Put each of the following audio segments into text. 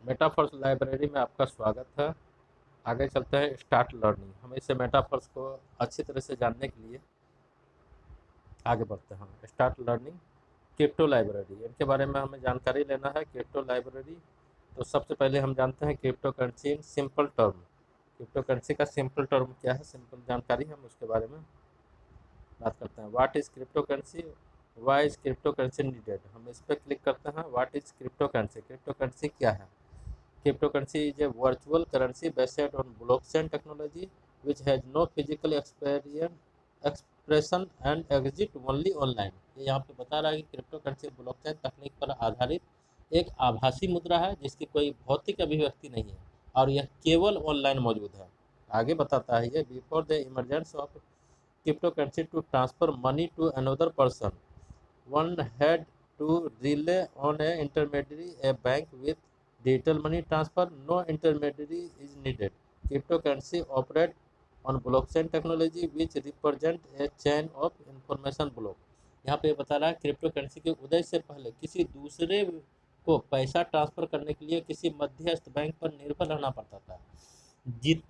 Metaphors library में आपका स्वागत है। आगे चलते हैं स्टार्ट लर्निंग। हम इसे मेटाफर्स को अच्छी तरह से जानने के लिए आगे बढ़ते हैं। स्टार्ट लर्निंग क्रिप्टो लाइब्रेरी, इनके बारे में हमें जानकारी लेना है। क्रिप्टो लाइब्रेरी, तो सबसे पहले हम जानते हैं crypto currency in simple term. Crypto currency का सिंपल टर्म क्या है, सिंपल जानकारी हम उसके बारे में बात करते हैं। What is cryptocurrency, why is cryptocurrency needed. हम इस पर क्लिक करते हैं। What is cryptocurrency, cryptocurrency क्या है। Cryptocurrency is a virtual currency based on blockchain technology which has no physical expression and exist only online। ये यहाँ पे बता रहा है कि क्रिप्टो करेंसी ब्लॉकचेन तकनीक पर आधारित एक आभासी मुद्रा है जिसकी कोई भौतिक अभिव्यक्ति नहीं है और यह केवल ऑनलाइन मौजूद है। आगे बताता है ये, before the emergence of cryptocurrency to transfer money to another person one had to rely on a intermediary, a bank with digital money transfer. No intermediary is needed. Cryptocurrency operate on blockchain technology which represent a chain of information block। यहाँ पे बता रहा है crypto currency के उदय से पहले किसी दूसरे को पैसा ट्रांसफर करने के लिए किसी मध्यस्थ बैंक पर निर्भर रहना पड़ता था। जित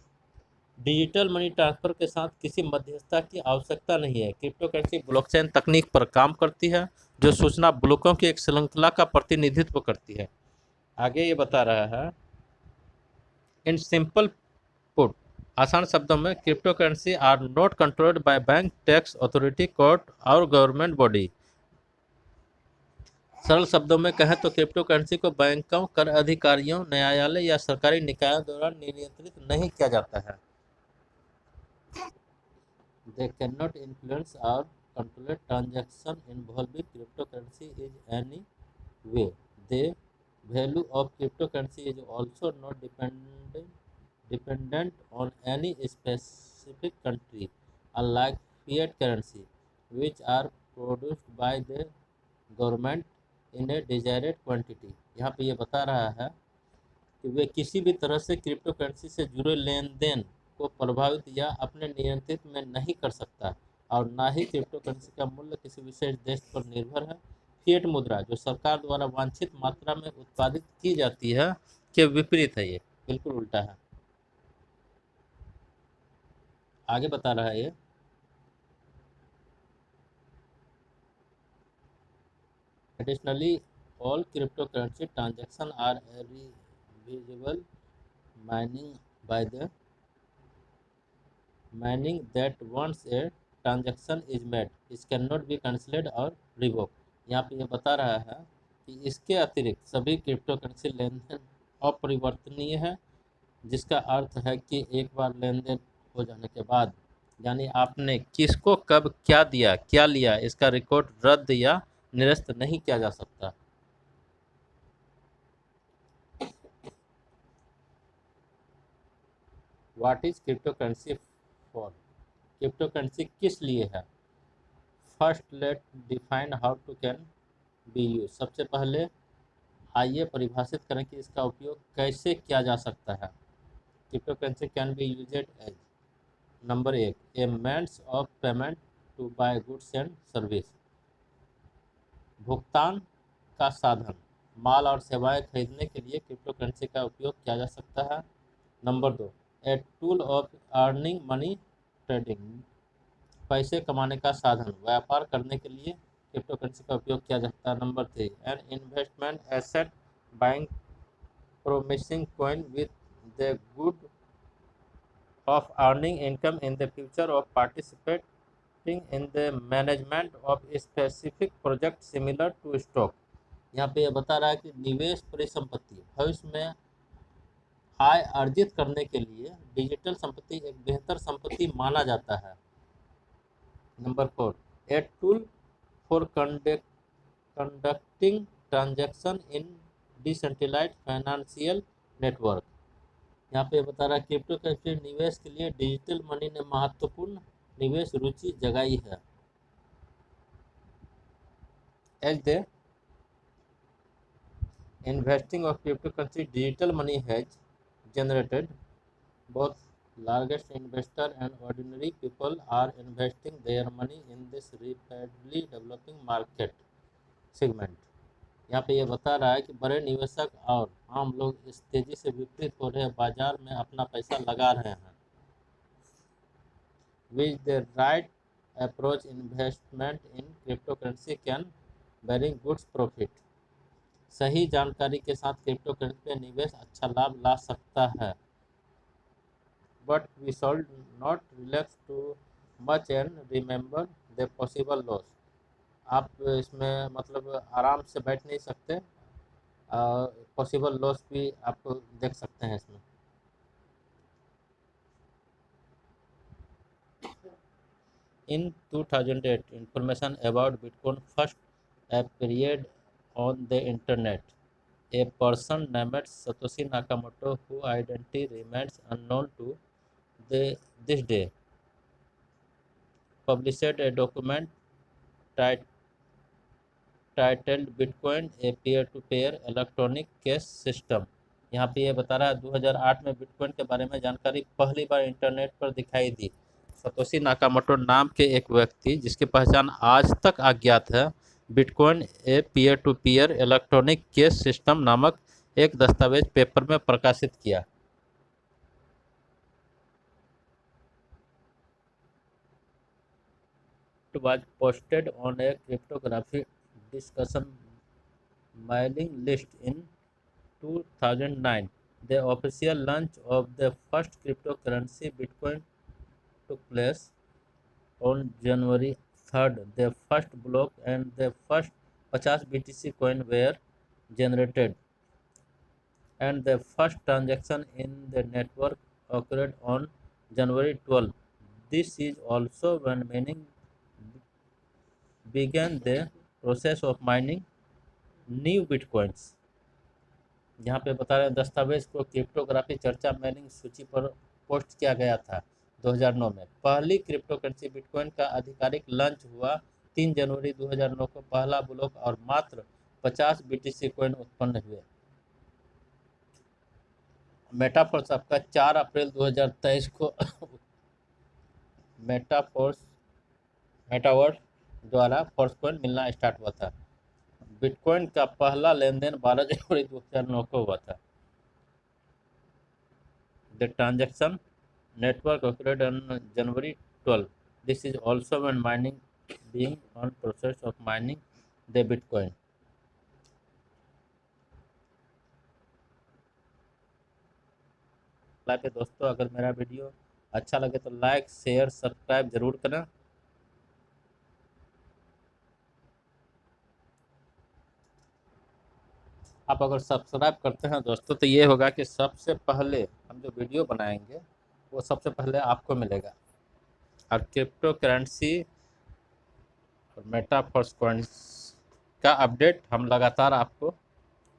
डिजिटल मनी ट्रांसफर के साथ किसी मध्यस्थता की आवश्यकता नहीं है। क्रिप्टो करेंसी ब्लॉकचेन तकनीक पर काम करती है जो सूचना ब्लॉकों की एक श्रृंखला का प्रतिनिधित्व करती है। आगे ये बता रहा है, इन सिंपल पुट, आसान शब्दों में, cryptocurrency are not controlled by bank, tax authority, court और गवर्नमेंट बॉडी। सरल शब्दों में कहें तो क्रिप्टो करेंसी को बैंकों, कर अधिकारियों, न्यायालय या सरकारी निकायों द्वारा नियंत्रित नहीं किया जाता है। They cannot influence or control transaction involving cryptocurrency in any way. The value of cryptocurrency is also not dependent on any specific country, unlike fiat currency, which are produced by the government in a desired quantity। यहाँ पे ये बता रहा है कि वे किसी भी तरह से क्रिप्टो करेंसी से जुड़े लेन देन को प्रभावित या अपने नियंत्रित में नहीं कर सकता और ना ही क्रिप्टो करेंसी का मूल्य किसी विशेष देश पर निर्भर है। फिएट मुद्रा जो सरकार द्वारा वांछित मात्रा में उत्पादित की जाती है के विपरीत है, ये बिल्कुल उल्टा है। आगे बता रहा है ये, additionally all cryptocurrency transaction are reversible mining by the meaning that once a transaction is made it cannot be cancelled और revoked। यहाँ पे ये बता रहा है कि इसके अतिरिक्त सभी क्रिप्टो करेंसी लेन देन अपरिवर्तनीय है, जिसका अर्थ है कि एक बार लेन देन हो जाने के बाद, यानी आपने किसको कब क्या दिया, क्या लिया, इसका रिकॉर्ड रद्द या निरस्त नहीं किया जा सकता। What is cryptocurrency for, क्रिप्टो करेंसी किस लिए है। First let define how to can be use. सबसे पहले आइए परिभाषित करें कि इसका उपयोग कैसे किया जा सकता है। Cryptocurrency can be used as, number एक, a means of payment to buy goods and service, भुगतान का साधन, माल और सेवाएं खरीदने के लिए क्रिप्टो करेंसी का उपयोग किया जा सकता है। नंबर दो, a tool of earning money, trading, पैसे कमाने का साधन, व्यापार करने के लिए क्रिप्टो करेंसी का उपयोग किया जाता है। Number three, an investment asset, buying promising coin with the good of earning income in the future of participating in the management of specific project similar to stock। यहाँ पे ये बता रहा है कि निवेश परिसंपत्ति, भविष्य में आय अर्जित करने के लिए डिजिटल संपत्ति एक बेहतर संपत्ति माना जाता है। Number four, a tool for conducting transaction in decentralized financial network। यहाँ पे बता रहा है क्रिप्टो करेंसी निवेश के लिए डिजिटल मनी ने महत्वपूर्ण निवेश रुचि जगाई है। As the investing of cryptocurrency digital money has generated both largest investor and ordinary people are investing their money in this rapidly developing market segment। यहाँ पे ये बता रहा है कि बड़े निवेशक और आम लोग इस तेजी से विपरीत हो रहे बाजार में अपना पैसा लगा रहे हैं। Which the right approach investment in cryptocurrency can bring goods profit. सही जानकारी के साथ क्रिप्टो करेंसी में निवेश अच्छा लाभ ला सकता है, but we should not relax too much and remember the possible loss। आप इसमें मतलब आराम से बैठ नहीं सकते, पॉसिबल लॉस भी आप देख सकते हैं इसमें। In 2008, information about Bitcoin first appeared on the internet. A person named Satoshi Nakamoto, whose identity remains unknown to this day, published a document tit- titled Bitcoin, a peer-to-peer electronic cash system। यहाँ पे ये बता रहा है 2008 में bitcoin के बारे में जानकारी पहली बार इंटरनेट पर दिखाई दी। सतोशी नाकामोटो नाम के एक व्यक्ति जिसकी पहचान आज तक अज्ञात है, bitcoin a peer to peer electronic cash system नामक एक दस्तावेज पेपर में प्रकाशित किया। It was posted on a cryptography discussion mailing list in 2009। The official launch of the first cryptocurrency, Bitcoin, took place on January 3rd। The first block and the first 50 BTC coin were generated, and the first transaction in the network occurred on January 12th। This is also when mining began the process of mining new bitcoins। यहाँ पे बता रहे हैं दस्तावेज को cryptography चर्चा mailing सूची पर पोस्ट किया गया था 2009 में। पहली क्रिप्टो करेंसी बिटकॉइन का आधिकारिक लॉन्च हुआ 3 जनवरी 2009 को। पहला ब्लॉक और मात्र 50 बीटीसी कॉइन उत्पन्न हुए। मेटाफोर्स आपका 4 अप्रैल 2023 को मेटावर्स द्वारा फोर्स कॉइन मिलना स्टार्ट हुआ था। बिटकॉइन का पहला लेनदेन 12 जनवरी 2009 को हुआ था। The transaction network occurred on January 12th। This is also when mining being on process of mining the Bitcoin। पे दोस्तों अगर मेरा वीडियो अच्छा लगे तो लाइक शेयर सब्सक्राइब जरूर करें। आप अगर सब्सक्राइब करते हैं दोस्तों तो ये होगा कि सबसे पहले हम जो वीडियो बनाएंगे वो सबसे पहले आपको मिलेगा। और क्रिप्टो करेंसी और मेटाफोर्स कॉइन्स का अपडेट हम लगातार आपको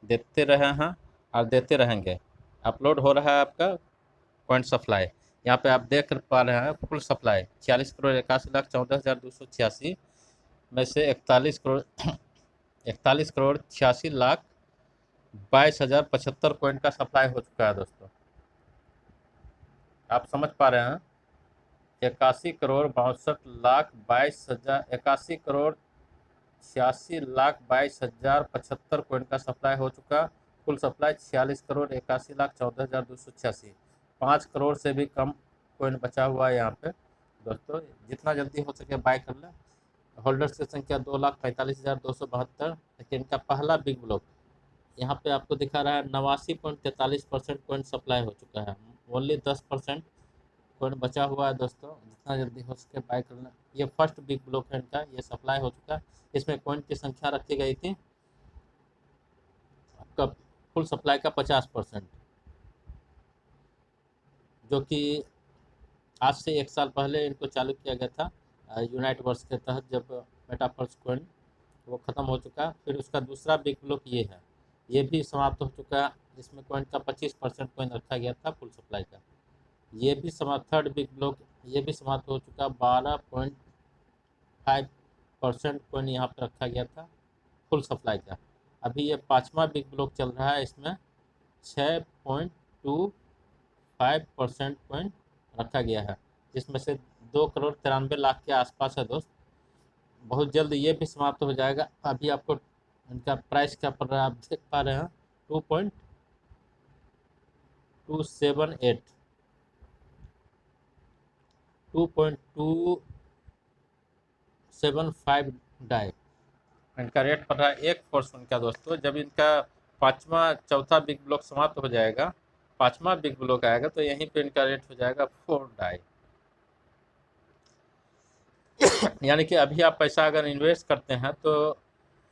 देते रहे हैं और देते रहेंगे। अपलोड हो रहा है आपका कॉइन सप्लाई। यहाँ पे आप देख पा रहे हैं फुल सप्लाई 46 करोड़ 81 लाख 14,286 में से 41 करोड़ 86 लाख 22,075 कॉइन का सप्लाई हो चुका है दोस्तों। आप समझ पा रहे हैं 81 करोड़ 62 लाख कॉइन का सप्लाई हो चुका। कुल सप्लाई 46 करोड़ 81 लाख 14,286। 5 करोड़ से भी कम कॉइन बचा हुआ है यहाँ पे दोस्तों। जितना जल्दी हो सके बाय कर लें। होल्डर्स की संख्या 2,45,272। लेकिन इनका पहला बिग ब्लॉक यहाँ पे आपको दिखा रहा है 89.43% कॉइन सप्लाई हो चुका है। ओनली 10% कॉइन बचा हुआ है दोस्तों। जितना जल्दी हो सके बाय कर लें। ये फर्स्ट बिग ब्लॉक है इनका, ये सप्लाई हो चुका है। इसमें कॉइन की संख्या रखी गई थी आपका फुल सप्लाई का 50%, जो कि आज से 1 साल पहले इनको चालू किया गया था यूनाइट वर्स के तहत। जब मेटाफोर्स कॉइन वो ख़त्म हो चुका, फिर उसका दूसरा बिग ब्लॉक ये है, ये भी समाप्त हो चुका। इसमें कॉइन का 25% कॉइन रखा गया था फुल सप्लाई का, ये भी समाप्त। थर्ड बिग ब्लॉक ये भी समाप्त हो चुका। 12.5% कॉइन यहाँ पर रखा गया था फुल सप्लाई का। अभी ये 5वां बिग ब्लॉक चल रहा है, इसमें 6.25% कॉइन रखा गया है, जिसमें से 2,93,00,000 के आसपास है दोस्त। बहुत जल्द ये भी समाप्त हो जाएगा। अभी आपको इनका प्राइस क्या पड़ रहा है आप देख पा रहे हैं, 2.278, 2.275 डाई इनका रेट पड़ रहा है एक पोर्शन का दोस्तों। जब इनका पाँचवा चौथा बिग ब्लॉक समाप्त हो जाएगा, पाँचवा बिग ब्लॉक आएगा, तो यहीं पे इनका रेट हो जाएगा 4 डाई। यानी कि अभी आप पैसा अगर इन्वेस्ट करते हैं तो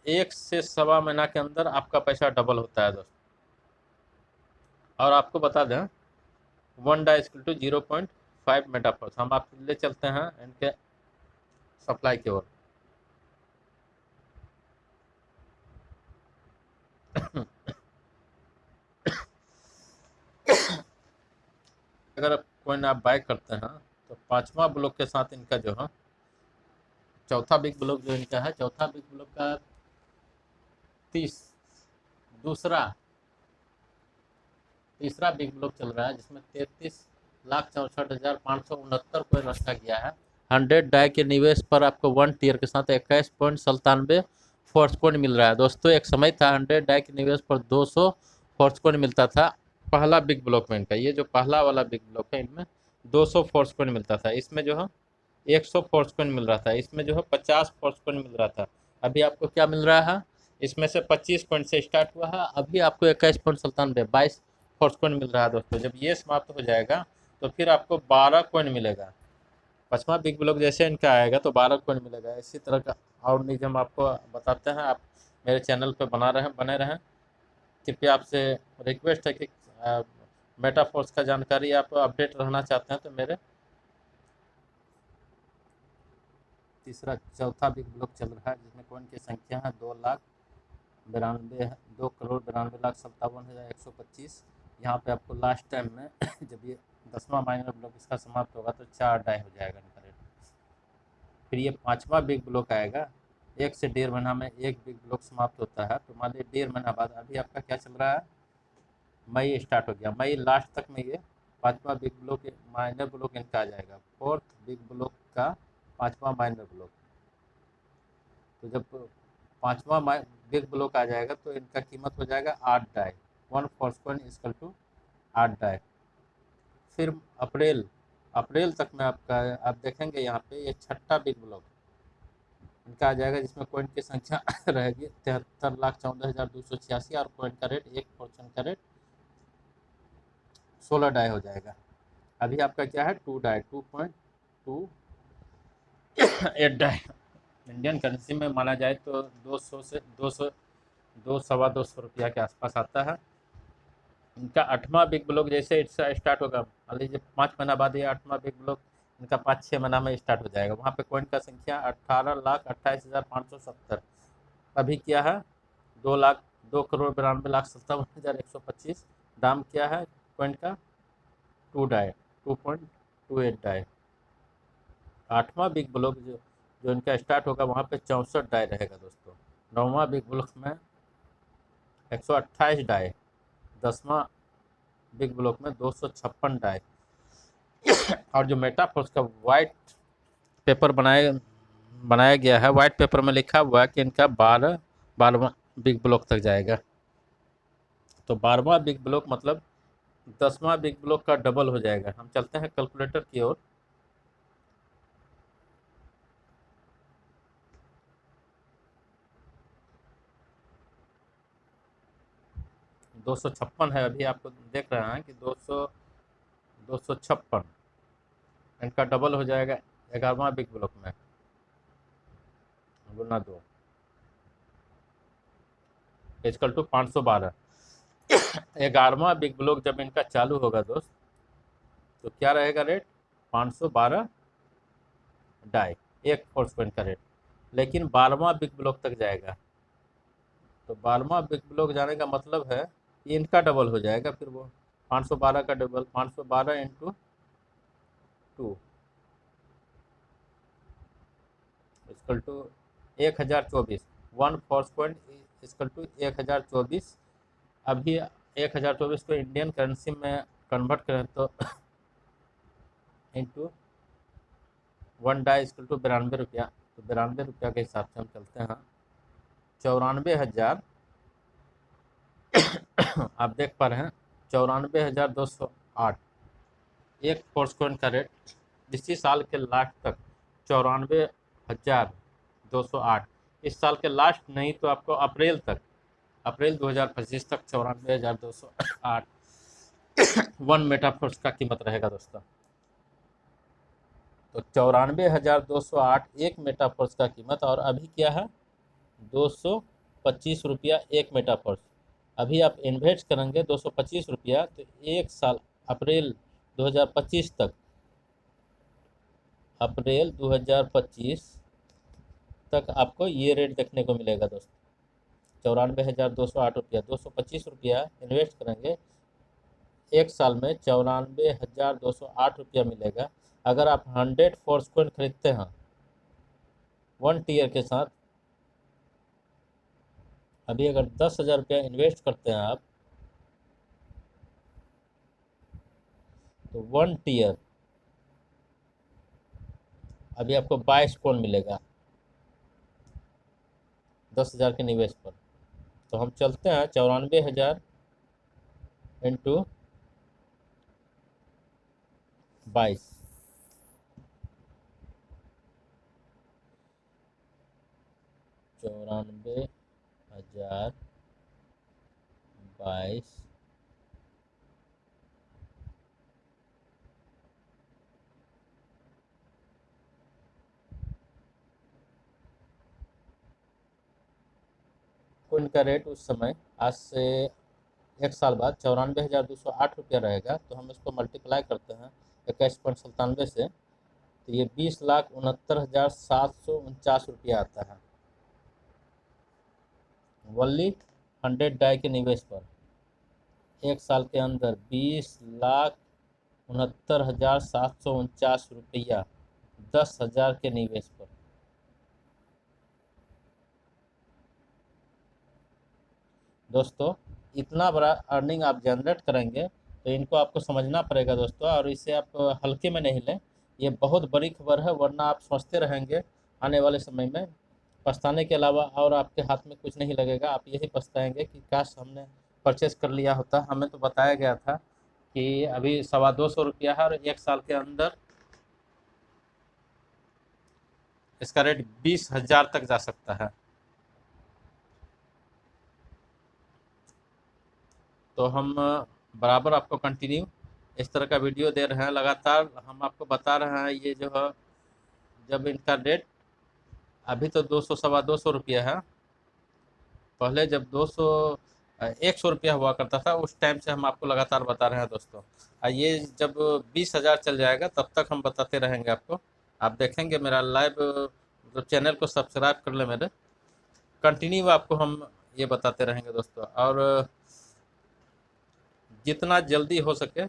1 से 1.25 महीना के अंदर आपका पैसा डबल होता है दोस्तों। और आपको बता दें 1 डाई इक्वल टू 0.5 मेगाफोर्स। हम आप ले चलते हैं इनके सप्लाई की ओर। अगर कोइन आप बाय करते हैं तो पाँचवा ब्लॉक के साथ इनका जो है चौथा बिग ब्लॉक जो इनका है, चौथा बिग ब्लॉक का 30 दूसरा तीसरा बिग ब्लॉक चल रहा है, जिसमें 33,64,569 कोइन रखा गया है। 100 डाई के निवेश पर आपको 1 टीयर के साथ 21.97 फोर्स कोइन मिल रहा है दोस्तों। एक समय था 100 डाई के निवेश पर 200 फोर्स कोइन मिलता था पहला बिग ब्लॉक में इनका। ये जो पहला वाला बिग ब्लॉक है इनमें 200 फोर्स कोइन मिलता था, इसमें जो है 100 फोर्स कोइन मिल रहा था, इसमें जो है 50 फोर्स कोइन मिल रहा था। अभी आपको क्या मिल रहा है, इसमें से 25 पॉइंट से स्टार्ट हुआ है, अभी आपको 21.97 22 फोर्स कोइन मिल रहा है दोस्तों। जब ये समाप्त हो जाएगा तो फिर आपको 12 कोइन मिलेगा। पाँचवा बिग ब्लॉक जैसे इनका आएगा तो 12 कोइन मिलेगा। इसी तरह का और नियम आपको बताते हैं। आप मेरे चैनल पर बने रहें। कृपया आपसे रिक्वेस्ट है कि मेटाफोर्स का जानकारी आप अपडेट रहना चाहते हैं तो मेरे तीसरा चौथा बिग ब्लॉक चल रहा है, जिसमें कोइन की संख्या है 2,92,57,125। यहाँ पे आपको लास्ट टाइम में जब ये 10वां माइनर ब्लॉक इसका समाप्त होगा तो 4 डाई हो जाएगा इनका रेट। फिर ये पाँचवा बिग ब्लॉक आएगा, 1 से 1.5 महीना में एक बिग ब्लॉक समाप्त होता है। तो मान लीजिए 1.5 महीना बाद अभी आपका क्या चल रहा है, मई स्टार्ट हो गया, मई लास्ट तक में ये पाँचवा बिग ब्लॉक माइनर ब्लॉक इनका आ जाएगा, फोर्थ बिग ब्लॉक का पाँचवा माइनर ब्लॉक। तो जब पाँचवा बिग ब्लॉक आ जाएगा तो इनका कीमत हो जाएगा 8 die, 1 force coin equal to 8 die. फिर अप्रैल अप्रैल तक में आपका आप देखेंगे यहाँ पे ये छठा बिग ब्लॉक इनका आ जाएगा, जिसमें कोइन की संख्या रहेगी 73,14,286 और कोइन का रेट एक पोर्शन का रेट 16 डाई हो जाएगा। अभी आपका क्या है 2 डाई, 2.28 डाई। इंडियन करेंसी में माना जाए तो 200 से 200 200-2.25 रुपया के आसपास आता है। इनका 8वां बिग ब्लॉक जैसे इससे स्टार्ट होगा, मान लीजिए 5 महीना बाद ये 8वां बिग ब्लॉक इनका 5-6 महीना में स्टार्ट हो जाएगा। वहाँ पे कोइन का संख्या 18,28,570 अभी क्या है 2,02,92,57,125। दाम क्या है कोइन का 2 डाई, 2.28 डाई। 8वां बिग ब्लॉक जो इनका स्टार्ट होगा वहाँ पे 64 डाई रहेगा दोस्तों। 9वां बिग ब्लॉक में 128 डाई, 10वां बिग ब्लॉक में 256 डाई। और जो मेटाफोर्स का वाइट पेपर बनाया गया है, वाइट पेपर में लिखा हुआ है कि इनका 12वां बिग ब्लॉक तक जाएगा। तो 12वां बिग ब्लॉक मतलब 10वां बिग ब्लॉक का डबल हो जाएगा। हम चलते हैं कैलकुलेटर की ओर। 256 है, अभी आपको देख रहे हैं कि 256 इनका डबल हो जाएगा 11वां बिग ब्लॉक में, गुना 2 इक्वल टू 512। 11वां बिग ब्लॉक जब इनका चालू होगा दोस्त तो क्या रहेगा रेट 512 डाई, एक फोर्स पॉइंट का रेट। लेकिन 12वां बिग ब्लॉक तक जाएगा तो 12वां बिग ब्लॉक जाने का मतलब है कि इनका डबल हो जाएगा। फिर वो 512 का double 512 into 2 equal to 1024, 1 force point equal to 1024। अभी 1024 को इंडियन करेंसी में कन्वर्ट करें तो इंटू 1 डाई इक्वल टू 92 रुपया। तो 92 रुपया के हिसाब से हम चलते हैं 94,000 आप देख पा रहे हैं 94,208 एक फोर्सकॉइन का रेट इसी साल के लास्ट तक 94,208 इस साल के लास्ट नहीं तो आपको अप्रैल 2025 तक 94,208 वन मेटाफोर्स का कीमत रहेगा दोस्तों। तो 94,208 एक मेटाफोर्स का कीमत, और अभी क्या है 225 रुपया एक मेटाफोर्स। अभी आप इन्वेस्ट करेंगे 225 रुपया तो एक साल अप्रैल 2025 तक, अप्रैल 2025 तक आपको ये रेट देखने को मिलेगा दोस्तों। 94,208 रुपया, 225 रुपया इन्वेस्ट करेंगे एक साल में 94,208 रुपया मिलेगा। अगर आप 100 फोर्सकॉइन खरीदते हैं 1 टीयर के साथ, अभी अगर 10,000 रुपया इन्वेस्ट करते हैं आप तो 1 टीयर अभी आपको 22 कॉइन मिलेगा 10,000 के निवेश पर। तो हम चलते हैं 94,000 इंटू 22, 94,022 कॉइन का रेट उस समय आज से एक साल बाद 94,208 रुपया रहेगा। तो हम इसको मल्टीप्लाई करते हैं 21.97 से, तो ये 20,69,749 रुपया आता है वनली 100 डाई के निवेश पर। एक साल के अंदर 20,69,749 रुपया 10,000 के निवेश पर। दोस्तों इतना बड़ा अर्निंग आप जनरेट करेंगे तो इनको आपको समझना पड़ेगा दोस्तों, और इसे आप हल्के में नहीं लें। ये बहुत बड़ी खबर है, वरना आप सोचते रहेंगे आने वाले समय में पछताने के अलावा और आपके हाथ में कुछ नहीं लगेगा। आप यही पछताएंगे कि काश हमने परचेस कर लिया होता। हमें तो बताया गया था कि अभी 225 रुपया है और एक साल के अंदर इसका रेट 20,000 तक जा सकता है। तो हम बराबर आपको कंटिन्यू इस तरह का वीडियो दे रहे हैं, लगातार हम आपको बता रहे हैं। ये जो है जब इनका रेट अभी तो 200 225 रुपया है, पहले जब 100 रुपया हुआ करता था उस टाइम से हम आपको लगातार बता रहे हैं दोस्तों। ये जब 20,000 चल जाएगा तब तक हम बताते रहेंगे आपको। आप देखेंगे मेरा लाइव, तो चैनल को सब्सक्राइब कर ले मेरे, कंटिन्यू आपको हम ये बताते रहेंगे दोस्तों। और जितना जल्दी हो सके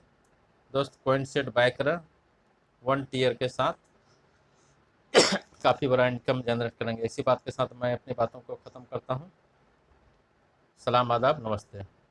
दोस्त कॉइन सेट बाय करें 1 टीयर के साथ, काफ़ी बड़ा इनकम जनरेट करेंगे। इसी बात के साथ मैं अपनी बातों को ख़त्म करता हूँ। सलाम, आदाब, नमस्ते।